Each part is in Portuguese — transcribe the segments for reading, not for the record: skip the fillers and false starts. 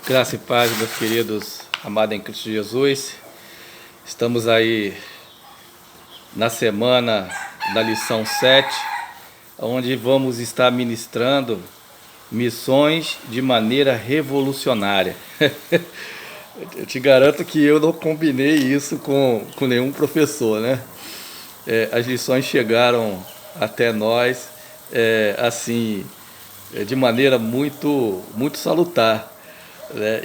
Graça e paz, meus queridos, amados em Cristo Jesus. Estamos aí na semana da lição 7, onde vamos estar ministrando missões de maneira revolucionária. Eu te garanto que eu não combinei isso com nenhum professor, né? As lições chegaram até nós de maneira muito salutar.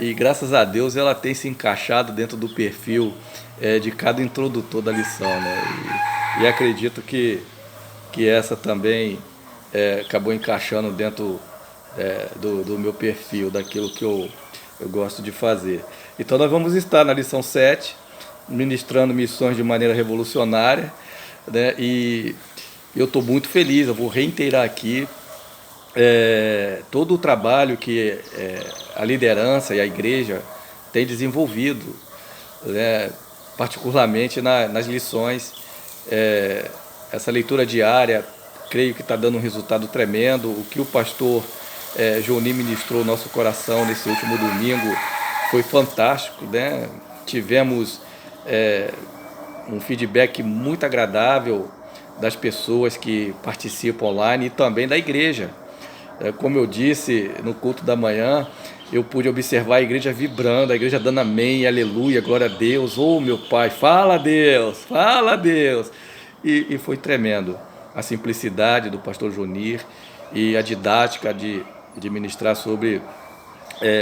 E graças a Deus ela tem se encaixado dentro do perfil de cada introdutor da lição, né? E acredito que essa também acabou encaixando dentro do meu perfil, daquilo que eu gosto de fazer. Então nós vamos estar na lição 7, ministrando missões de maneira revolucionária, né? E eu estou muito feliz, eu vou reiterar aqui todo o trabalho que a liderança e a igreja têm desenvolvido, né, particularmente nas lições. Essa leitura diária, creio que está dando um resultado tremendo. O que o pastor Johnny ministrou no nosso coração nesse último domingo foi fantástico, né? Tivemos um feedback muito agradável das pessoas que participam online e também da igreja. Como eu disse no culto da manhã, eu pude observar a igreja vibrando, a igreja dando amém, aleluia, glória a Deus. Oh, meu Pai, fala Deus, fala Deus. E foi tremendo a simplicidade do pastor Jonir e a didática de ministrar sobre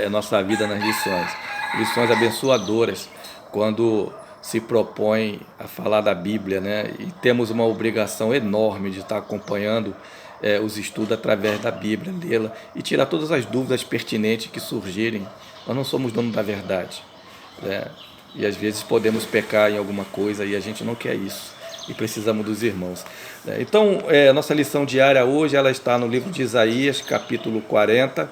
a nossa vida nas lições. Lições abençoadoras, quando se propõe a falar da Bíblia, né? E temos uma obrigação enorme de estar acompanhando os estudos através da Bíblia, lê-la e tirar todas as dúvidas pertinentes que surgirem. Nós não somos donos da verdade, né? E às vezes podemos pecar em alguma coisa e a gente não quer isso e precisamos dos irmãos, né? Então, a nossa lição diária hoje ela está no livro de Isaías, capítulo 40,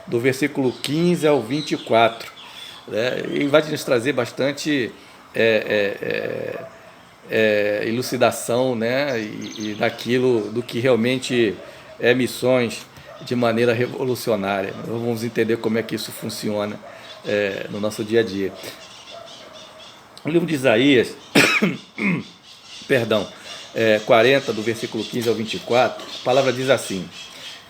do versículo 15 ao 24, né? E vai nos trazer bastante elucidação, né? E daquilo do que realmente é missões de maneira revolucionária. Vamos entender como é que isso funciona no nosso dia a dia. O livro de Isaías, perdão, 40, do versículo 15 ao 24, a palavra diz assim: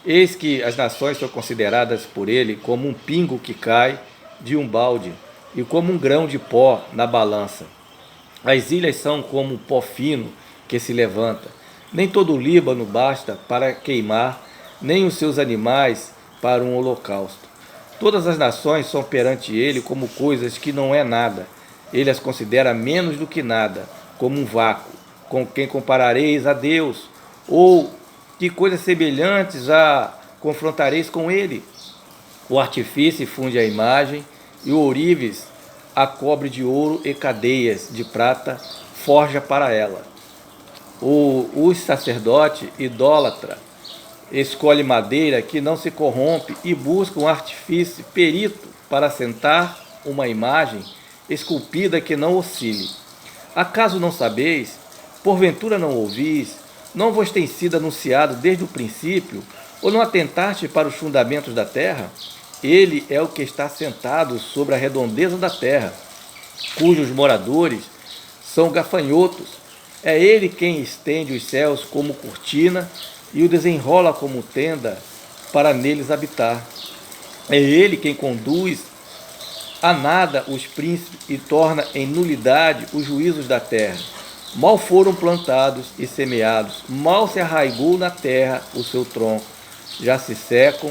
Eis que as nações são consideradas por ele como um pingo que cai de um balde e como um grão de pó na balança. As ilhas são como pó fino que se levanta. Nem todo o Líbano basta para queimar, nem os seus animais para um holocausto. Todas as nações são perante ele como coisas que não é nada. Ele as considera menos do que nada, como um vácuo. Com quem comparareis a Deus? Ou que coisas semelhantes confrontareis com ele? O artifício funde a imagem, e o ourives a cobre de ouro e cadeias de prata forja para ela. O sacerdote idólatra escolhe madeira que não se corrompe e busca um artifício perito para assentar uma imagem esculpida que não oscile. Acaso não sabeis? Porventura não ouvis? Não vos tem sido anunciado desde o princípio? Ou não atentaste para os fundamentos da terra? Ele é o que está sentado sobre a redondeza da terra, cujos moradores são gafanhotos. É ele quem estende os céus como cortina e o desenrola como tenda para neles habitar. É ele quem conduz a nada os príncipes e torna em nulidade os juízos da terra. Mal foram plantados e semeados, mal se arraigou na terra o seu tronco. Já se secam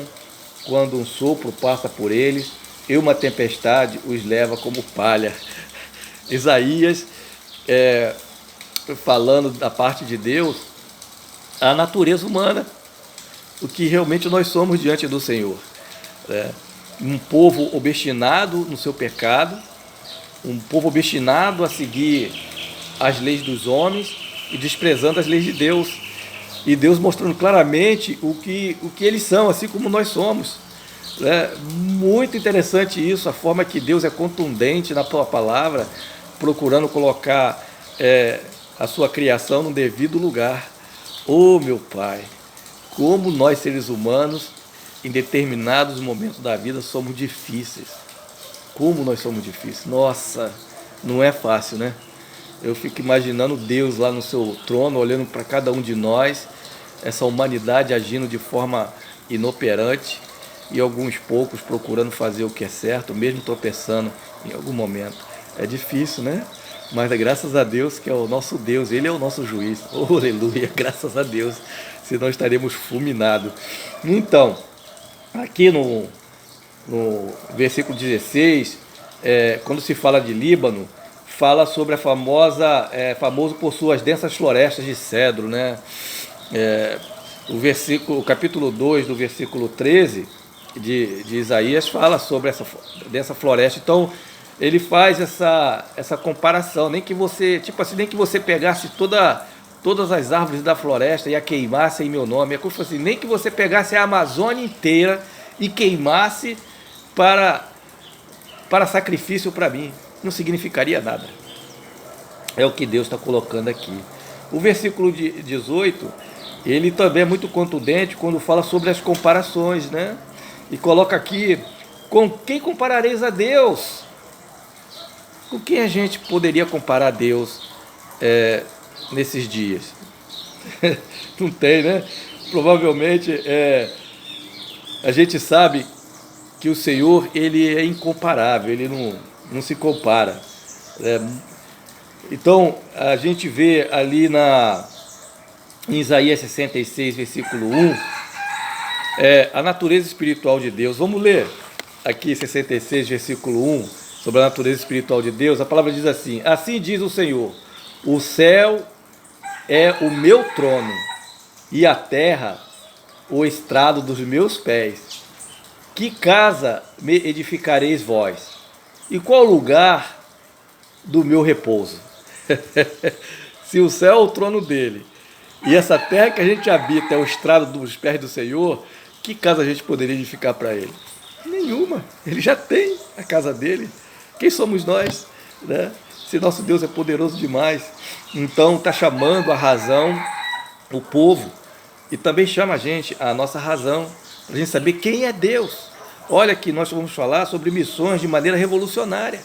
quando um sopro passa por eles e uma tempestade os leva como palha. Isaías, falando da parte de Deus, a natureza humana, o que realmente nós somos diante do Senhor. Um povo obstinado no seu pecado, um povo obstinado a seguir as leis dos homens e desprezando as leis de Deus. E Deus mostrando claramente o que eles são, assim como nós somos. Muito interessante isso, a forma que Deus é contundente na sua palavra, procurando colocar a sua criação no devido lugar. Oh, meu Pai, como nós seres humanos, em determinados momentos da vida, somos difíceis. Como nós somos difíceis. Nossa, não é fácil, né? Eu fico imaginando Deus lá no seu trono, olhando para cada um de nós, essa humanidade agindo de forma inoperante e alguns poucos procurando fazer o que é certo, mesmo tropeçando em algum momento. É difícil, né? Mas graças a Deus que é o nosso Deus, Ele é o nosso juiz. Oh, aleluia, graças a Deus, senão estaremos fulminados. Então, aqui no versículo 16, quando se fala de Líbano, fala sobre a famoso por suas densas florestas de cedro, né? O capítulo 2 do versículo 13 de Isaías fala sobre dessa floresta. Então ele faz essa comparação, nem que você pegasse todas as árvores da floresta e a queimasse em meu nome, assim, nem que você pegasse a Amazônia inteira e queimasse para sacrifício para mim, não significaria nada. É o que Deus está colocando aqui. O versículo 18, ele também é muito contundente quando fala sobre as comparações, né? E coloca aqui: com quem comparareis a Deus? Com quem a gente poderia comparar a Deus nesses dias? Não tem, né? Provavelmente a gente sabe que o Senhor, Ele é incomparável, Ele não se compara. Então, a gente vê ali em Isaías 66, versículo 1, a natureza espiritual de Deus. Vamos ler aqui 66, versículo 1, sobre a natureza espiritual de Deus. A palavra diz assim: assim diz o Senhor, o céu é o meu trono e a terra o estrado dos meus pés. Que casa me edificareis vós? E qual lugar do meu repouso? Se o céu é o trono dele e essa terra que a gente habita é o estrado dos pés do Senhor, que casa a gente poderia edificar para ele? Nenhuma. Ele já tem a casa dele. Quem somos nós, né? Se nosso Deus é poderoso demais. Então está chamando a razão, o povo, e também chama a nossa razão, para a gente saber quem é Deus. Olha que nós vamos falar sobre missões de maneira revolucionária.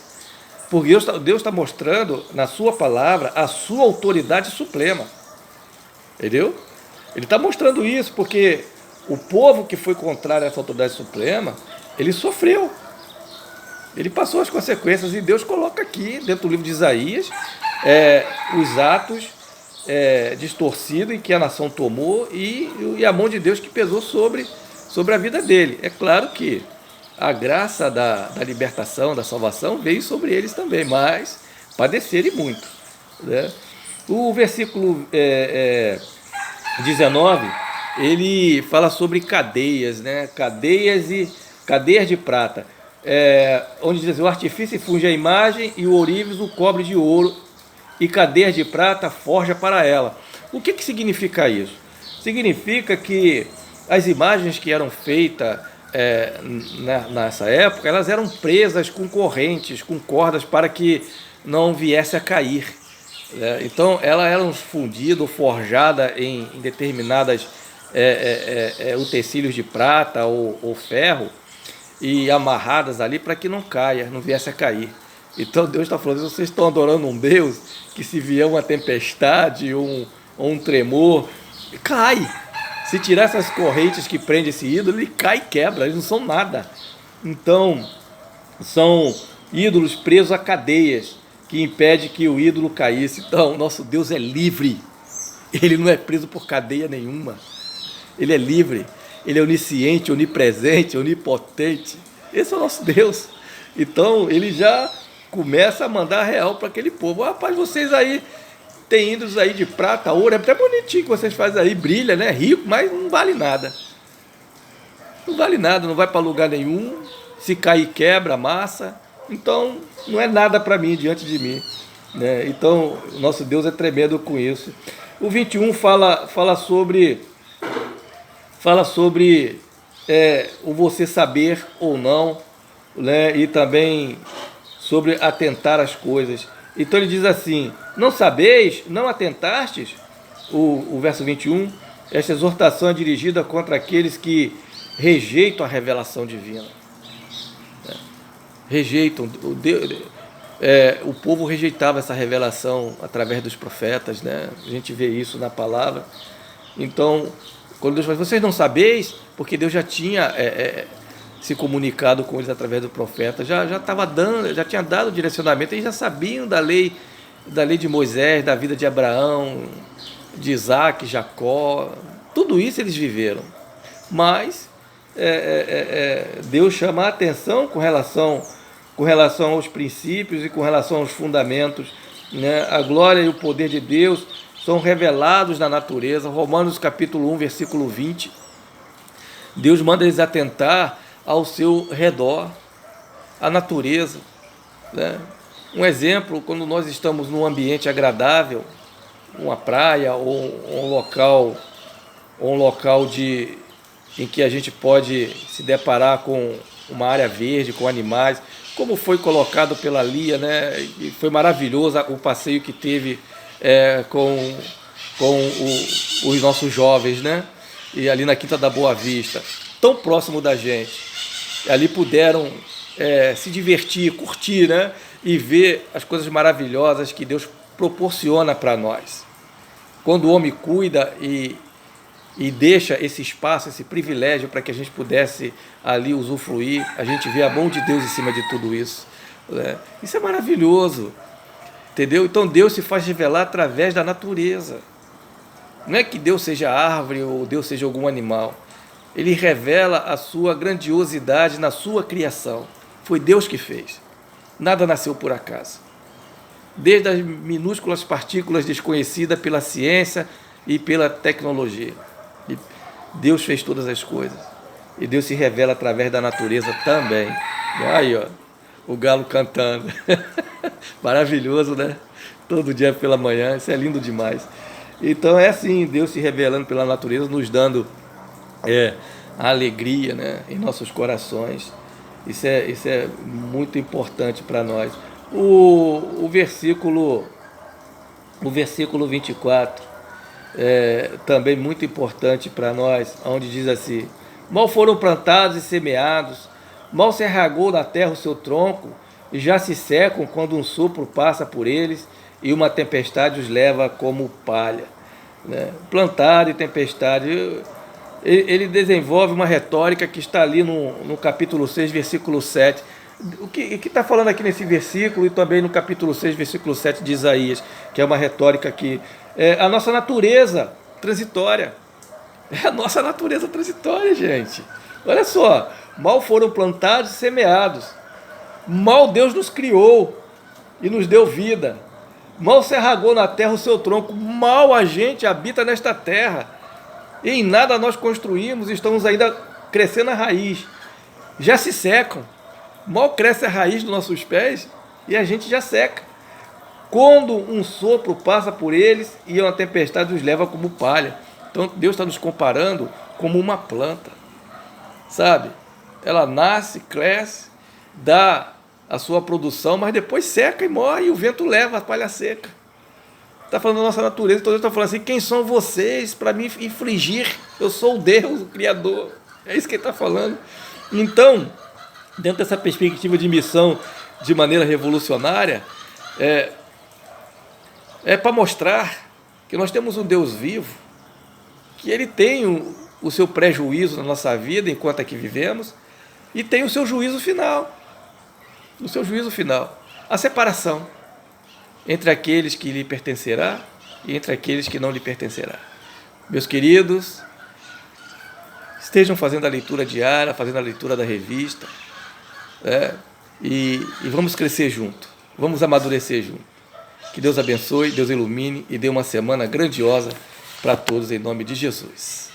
Porque Deus está mostrando na sua palavra a sua autoridade suprema. Entendeu? Ele está mostrando isso porque o povo que foi contrário a essa autoridade suprema, ele sofreu. Ele passou as consequências e Deus coloca aqui, dentro do livro de Isaías, os atos distorcidos em que a nação tomou e a mão de Deus que pesou sobre a vida dele. É claro que a graça da libertação, da salvação, veio sobre eles também, mas padeceram muito, né? O versículo 19, ele fala sobre cadeias, né? Cadeias de prata, onde diz assim: o artifício funge a imagem e o ourives o cobre de ouro, e cadeias de prata forja para ela. O que significa isso? Significa que as imagens que eram feitas nessa época, elas eram presas com correntes, com cordas, para que não viesse a cair. Então, elas eram fundidas, forjadas em determinadas utensílios de prata ou ferro e amarradas ali para que não caia, não viesse a cair. Então, Deus está falando: vocês estão adorando um Deus que, se vier uma tempestade ou um tremor, cai. Se tirar essas correntes que prendem esse ídolo, ele cai e quebra, eles não são nada. Então, são ídolos presos a cadeias que impedem que o ídolo caísse. Então, nosso Deus é livre. Ele não é preso por cadeia nenhuma. Ele é livre. Ele é onisciente, onipresente, onipotente. Esse é o nosso Deus. Então, ele já começa a mandar real para aquele povo: rapaz, vocês aí tem ídolos aí de prata, ouro, é até bonitinho que vocês fazem aí, brilha, né? Rico, mas não vale nada. Não vale nada, não vai para lugar nenhum. Se cair, quebra, amassa. Então, não é nada para mim, diante de mim, né? Então, o nosso Deus é tremendo com isso. O 21 fala sobre o você saber ou não, né? E também sobre atentar às coisas. Então ele diz assim: não sabeis, não atentastes, o verso 21, esta exortação é dirigida contra aqueles que rejeitam a revelação divina. rejeitam. O povo rejeitava essa revelação através dos profetas, né? A gente vê isso na palavra. Então, quando Deus fala, vocês não sabeis, porque Deus já tinha se comunicado com eles através do profeta, já tinha dado direcionamento, eles já sabiam da lei de Moisés, da vida de Abraão, de Isaac, Jacó, tudo isso eles viveram. Mas Deus chama a atenção com relação aos princípios e com relação aos fundamentos, né? A glória e o poder de Deus são revelados na natureza. Romanos capítulo 1, versículo 20. Deus manda eles atentar ao seu redor, à natureza, né? Um exemplo, quando nós estamos num ambiente agradável, uma praia ou um local em que a gente pode se deparar com uma área verde, com animais, como foi colocado pela Lia, né? E foi maravilhoso o passeio que teve com os nossos jovens, né? E ali na Quinta da Boa Vista, tão próximo da gente, ali puderam se divertir, curtir, né? E ver as coisas maravilhosas que Deus proporciona para nós. Quando o homem cuida e deixa esse espaço, esse privilégio para que a gente pudesse ali usufruir, a gente vê a mão de Deus em cima de tudo isso, né? Isso é maravilhoso, entendeu? Então Deus se faz revelar através da natureza. Não é que Deus seja árvore ou Deus seja algum animal. Ele revela a sua grandiosidade na sua criação. Foi Deus que fez. Nada nasceu por acaso. Desde as minúsculas partículas desconhecidas pela ciência e pela tecnologia. Deus fez todas as coisas. E Deus se revela através da natureza também. Aí, ó, o galo cantando. Maravilhoso, né? Todo dia pela manhã, isso é lindo demais. Então é assim, Deus se revelando pela natureza, nos dando a alegria, né, em nossos corações. Isso é muito importante para nós. O versículo 24 também muito importante para nós, onde diz assim: mal foram plantados e semeados, mal se arragou da terra o seu tronco, e já se secam quando um sopro passa por eles e uma tempestade os leva como palha, né? Plantado e tempestade. Ele desenvolve uma retórica que está ali no capítulo 6, versículo 7. O que está falando aqui nesse versículo e também no capítulo 6, versículo 7 de Isaías, que é uma retórica que a nossa natureza transitória. É a nossa natureza transitória, gente. Olha só, mal foram plantados e semeados. Mal Deus nos criou e nos deu vida. Mal se arragou na terra o seu tronco. Mal a gente habita nesta terra. E em nada nós construímos, estamos ainda crescendo a raiz. Já se secam. Mal cresce a raiz dos nossos pés e a gente já seca. Quando um sopro passa por eles e uma tempestade os leva como palha. Então Deus está nos comparando como uma planta, sabe? Ela nasce, cresce, dá a sua produção, mas depois seca e morre e o vento leva a palha seca. Está falando da nossa natureza, então Deus está falando assim: quem são vocês para me infligir? Eu sou o Deus, o Criador. É isso que ele está falando. Então, dentro dessa perspectiva de missão de maneira revolucionária, para mostrar que nós temos um Deus vivo, que ele tem o seu prejuízo na nossa vida enquanto aqui vivemos, e tem o seu juízo final. O seu juízo final. A separação entre aqueles que lhe pertencerá e entre aqueles que não lhe pertencerá. Meus queridos, estejam fazendo a leitura diária, fazendo a leitura da revista, e vamos crescer junto, vamos amadurecer junto. Que Deus abençoe, Deus ilumine e dê uma semana grandiosa para todos em nome de Jesus.